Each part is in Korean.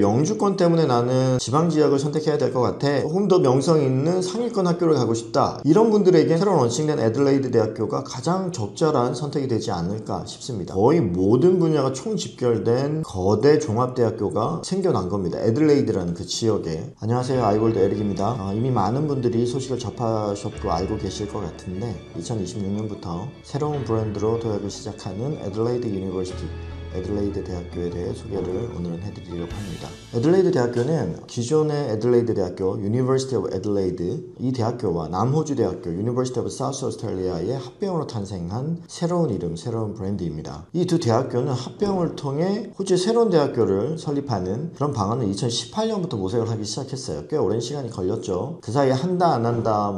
영주권 때문에 나는 지방 지역을 선택해야 될 것 같아. 조금 더 명성 있는 상위권 학교를 가고 싶다. 이런 분들에게 새로 런칭된 애들레이드 대학교가 가장 적절한 선택이 되지 않을까 싶습니다. 거의 모든 분야가 총집결된 거대 종합대학교가 생겨난 겁니다. 애들레이드라는 그 지역에. 안녕하세요, 아이골드 에릭입니다. 이미 많은 분들이 소식을 접하셨고 알고 계실 것 같은데 2026년부터 새로운 브랜드로 도약을 시작하는 애들레이드 유니버시티, 애들레이드 대학교에 대해 소개를 오늘은 해드리려고 합니다. 애들레이드 대학교는 기존의 애들레이드 대학교 University of Adelaide, 이 대학교와 남호주 대학교 University of South Australia의 합병으로 탄생한 새로운 이름, 새로운 브랜드입니다. 이 두 대학교는 합병을 통해 호주의 새로운 대학교를 설립하는 그런 방안을 2018년부터 모색을 하기 시작했어요. 꽤 오랜 시간이 걸렸죠. 그 사이에 한다 안 한다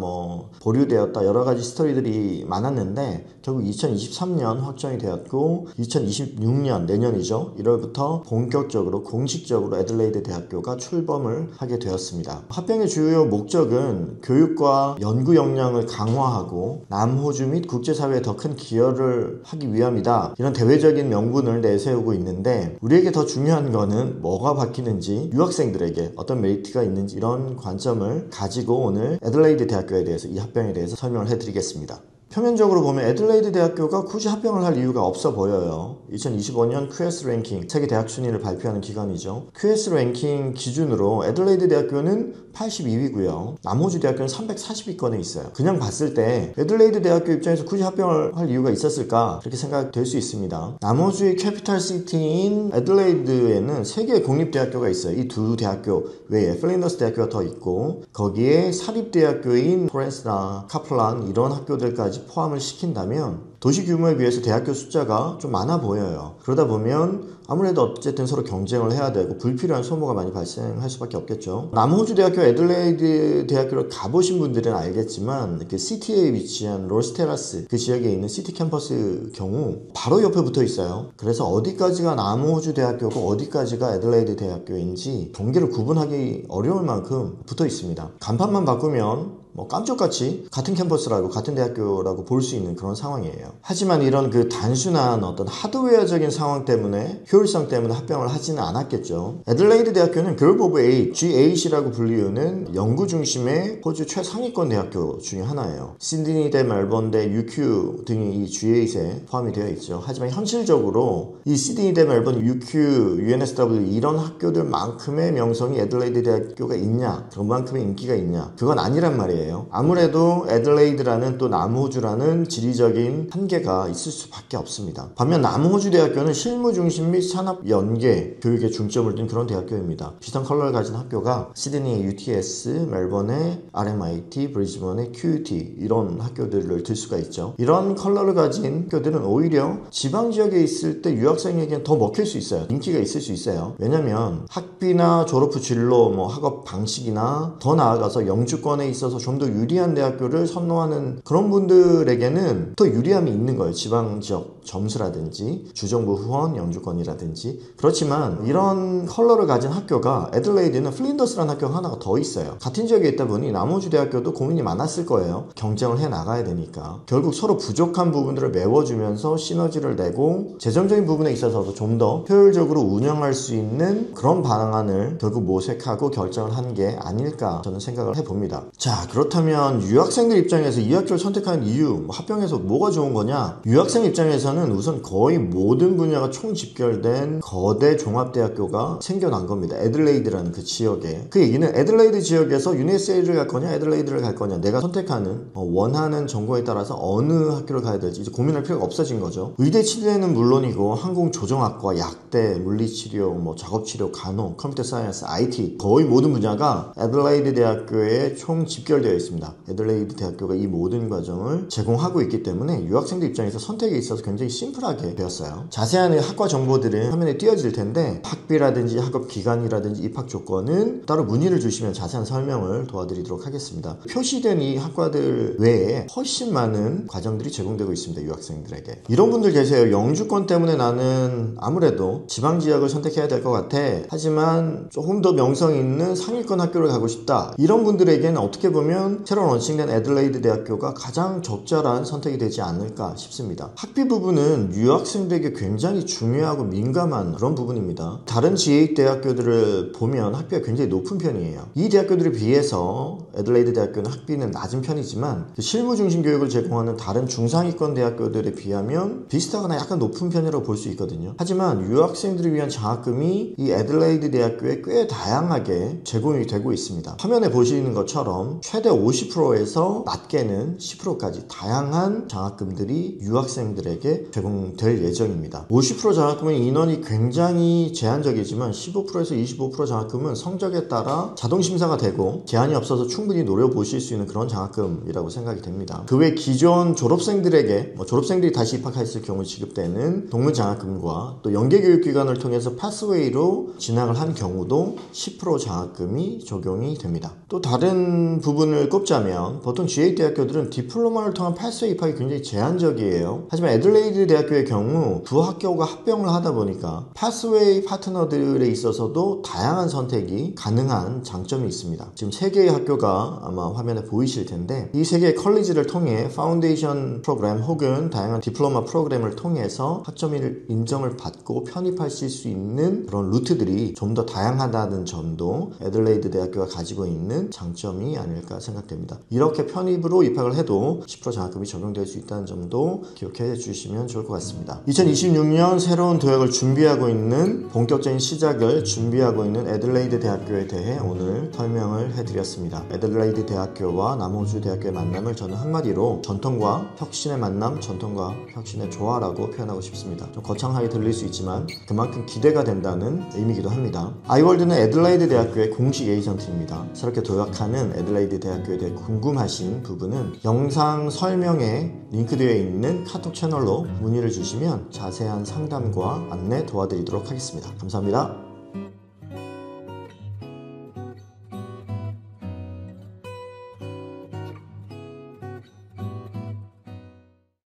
보류되었다 여러 가지 스토리들이 많았는데 결국 2023년 확정이 되었고 2026년 내년이죠. 1월부터 본격적으로 공식적으로 애들레이드 대학교가 출범을 하게 되었습니다. 합병의 주요 목적은 교육과 연구 역량을 강화하고 남호주 및 국제사회에 더 큰 기여를 하기 위함이다. 이런 대외적인 명분을 내세우고 있는데 우리에게 더 중요한 거는 뭐가 바뀌는지, 유학생들에게 어떤 메리트가 있는지 이런 관점을 가지고 오늘 애들레이드 대학교에 대해서, 이 합병에 대해서 설명을 해드리겠습니다. 표면적으로 보면 애들레이드 대학교가 굳이 합병을 할 이유가 없어 보여요. 2025년 QS 랭킹, 세계 대학 순위를 발표하는 기관이죠. QS 랭킹 기준으로 애들레이드 대학교는 82위고요. 남호주 대학교는 340위권에 있어요. 그냥 봤을 때 애들레이드 대학교 입장에서 굳이 합병을 할 이유가 있었을까? 그렇게 생각될 수 있습니다. 남호주의 캐피탈 시티인 애들레이드에는 3개의 공립대학교가 있어요. 이 두 대학교 외에 플린더스 대학교가 더 있고 거기에 사립대학교인 포렌스나 카플란 이런 학교들까지 포함을 시킨다면 도시 규모에 비해서 대학교 숫자가 좀 많아 보여요. 그러다 보면 아무래도 어쨌든 서로 경쟁을 해야 되고 불필요한 소모가 많이 발생할 수밖에 없겠죠. 남호주 대학교, 애들레이드 대학교를 가보신 분들은 알겠지만 그 시티에 위치한 로스테라스, 그 지역에 있는 시티 캠퍼스 경우 바로 옆에 붙어 있어요. 그래서 어디까지가 남호주 대학교고 어디까지가 애들레이드 대학교인지 경계를 구분하기 어려울 만큼 붙어 있습니다. 간판만 바꾸면 깜짝같이 같은 캠퍼스라고, 같은 대학교라고 볼 수 있는 그런 상황이에요. 하지만 이런 그 단순한 어떤 하드웨어적인 상황 때문에, 효율성 때문에 합병을 하지는 않았겠죠. 애들레이드 대학교는 그룹 오브 8, G8이라고 불리우는 연구 중심의 호주 최상위권 대학교 중에 하나예요. 시드니대, 멜번대, UQ 등이 이 G8에 포함이 되어 있죠. 하지만 현실적으로 이 시드니대, 멜번, UQ, UNSW 이런 학교들만큼의 명성이 애들레이드 대학교가 있냐, 그만큼의 인기가 있냐, 그건 아니란 말이에요. 아무래도 애들레이드라는 또 남호주라는 지리적인 한계가 있을 수밖에 없습니다. 반면 남호주 대학교는 실무 중심 및 산업 연계 교육에 중점을 둔 그런 대학교입니다. 비슷한 컬러를 가진 학교가 시드니의 UTS, 멜번의 RMIT, 브리즈번의 QUT 이런 학교들을 들 수가 있죠. 이런 컬러를 가진 학교들은 오히려 지방 지역에 있을 때 유학생에게는 더 먹힐 수 있어요. 인기가 있을 수 있어요. 왜냐면 학비나 졸업 후 진로, 학업 방식이나 더 나아가서 영주권에 있어서 좀 더 유리한 대학교를 선호하는 그런 분들에게는 더 유리함이 있는 거예요. 지방 지역 점수라든지 주정부 후원 영주권이라든지. 그렇지만 이런 컬러를 가진 학교가 애들레이드는 플린더스라는 학교가 하나가 더 있어요. 같은 지역에 있다 보니 남호주 대학교도 고민이 많았을 거예요. 경쟁을 해 나가야 되니까. 결국 서로 부족한 부분들을 메워주면서 시너지를 내고 재정적인 부분에 있어서도 좀 더 효율적으로 운영할 수 있는 그런 방안을 결국 모색하고 결정을 한 게 아닐까 저는 생각을 해봅니다. 자, 그렇다면 유학생들 입장에서 이 학교를 선택하는 이유, 합병해서 뭐가 좋은 거냐? 유학생 입장에서는 우선 거의 모든 분야가 총집결된 거대 종합대학교가 생겨난 겁니다. 애들레이드라는 그 지역에. 그 얘기는 애들레이드 지역에서 UNSA를 갈 거냐, 애들레이드를 갈 거냐, 내가 선택하는 원하는 전공에 따라서 어느 학교를 가야 될지 이제 고민할 필요가 없어진 거죠. 의대 치대는 물론이고 항공조종학과, 약대, 물리치료, 작업치료, 간호, 컴퓨터 사이언스, IT 거의 모든 분야가 애들레이드 대학교에 총 집결되어 있습니다. 애들레이드 대학교가 이 모든 과정을 제공하고 있기 때문에 유학생들 입장에서 선택에 있어서 굉장히 심플하게 되었어요. 자세한 학과 정보들은 화면에 띄어질 텐데 학비라든지 학업 기간이라든지 입학 조건은 따로 문의를 주시면 자세한 설명을 도와드리도록 하겠습니다. 표시된 이 학과들 외에 훨씬 많은 과정들이 제공되고 있습니다. 유학생들에게. 이런 분들 계세요. 영주권 때문에 나는 아무래도 지방 지역을 선택해야 될 것 같아. 하지만 조금 더 명성 있는 상위권 학교를 가고 싶다. 이런 분들에게는 어떻게 보면 새로 런칭된 애들레이드 대학교가 가장 적절한 선택이 되지 않을까 않을까 싶습니다. 학비 부분은 유학생들에게 굉장히 중요하고 민감한 그런 부분입니다. 다른 G8 대학교들을 보면 학비가 굉장히 높은 편이에요. 이 대학교들에 비해서 애들레이드 대학교는 학비는 낮은 편이지만 실무 중심 교육을 제공하는 다른 중상위권 대학교들에 비하면 비슷하거나 약간 높은 편이라고 볼 수 있거든요. 하지만 유학생들을 위한 장학금이 이 애들레이드 대학교에 꽤 다양하게 제공이 되고 있습니다. 화면에 보시는 것처럼 최대 50%에서 낮게는 10%까지 다양한 장학금들이 유학생들에게 제공될 예정입니다. 50% 장학금은 인원이 굉장히 제한적이지만 15%에서 25% 장학금은 성적에 따라 자동 심사가 되고 제한이 없어서 충분히 노려보실 수 있는 그런 장학금이라고 생각이 됩니다. 그 외 기존 졸업생들에게 졸업생들이 다시 입학했을 경우 지급되는 동문 장학금과 또 연계교육기관을 통해서 패스웨이로 진학을 한 경우도 10% 장학금이 적용이 됩니다. 또 다른 부분을 꼽자면 보통 G8 대학교들은 디플로마를 통한 패스웨이 입학이 굉장히 제한적이에요. 하지만 애들레이드 대학교의 경우 두 학교가 합병을 하다 보니까 패스웨이 파트너들에 있어서도 다양한 선택이 가능한 장점이 있습니다. 지금 3개의 학교가 아마 화면에 보이실 텐데 이 3개의 컬리지를 통해 파운데이션 프로그램 혹은 다양한 디플로마 프로그램을 통해서 학점을 인정을 받고 편입하실 수 있는 그런 루트들이 좀 더 다양하다는 점도 애들레이드 대학교가 가지고 있는 장점이 아닐까 생각됩니다. 이렇게 편입으로 입학을 해도 10% 장학금이 적용될 수 있다는 점도 기억해 주시면 좋을 것 같습니다. 2026년 새로운 도약을 준비하고 있는 본격적인 시작을 준비하고 있는 애들레이드 대학교에 대해 오늘 설명을 해드렸습니다. 애들레이드 대학교와 남호주 대학교의 만남을 저는 한마디로 전통과 혁신의 만남, 전통과 혁신의 조화라고 표현하고 싶습니다. 좀 거창하게 들릴 수 있지만 그만큼 기대가 된다는 의미이기도 합니다. 아이월드는 애들레이드 대학교의 공식 에이전트입니다. 새롭게 도약하는 애들레이드 대학교에 대해 궁금하신 부분은 영상 설명에 링크되어 있는 카톡 채널로 문의를 주시면 자세한 상담과 안내 도와드리도록 하겠습니다. 감사합니다.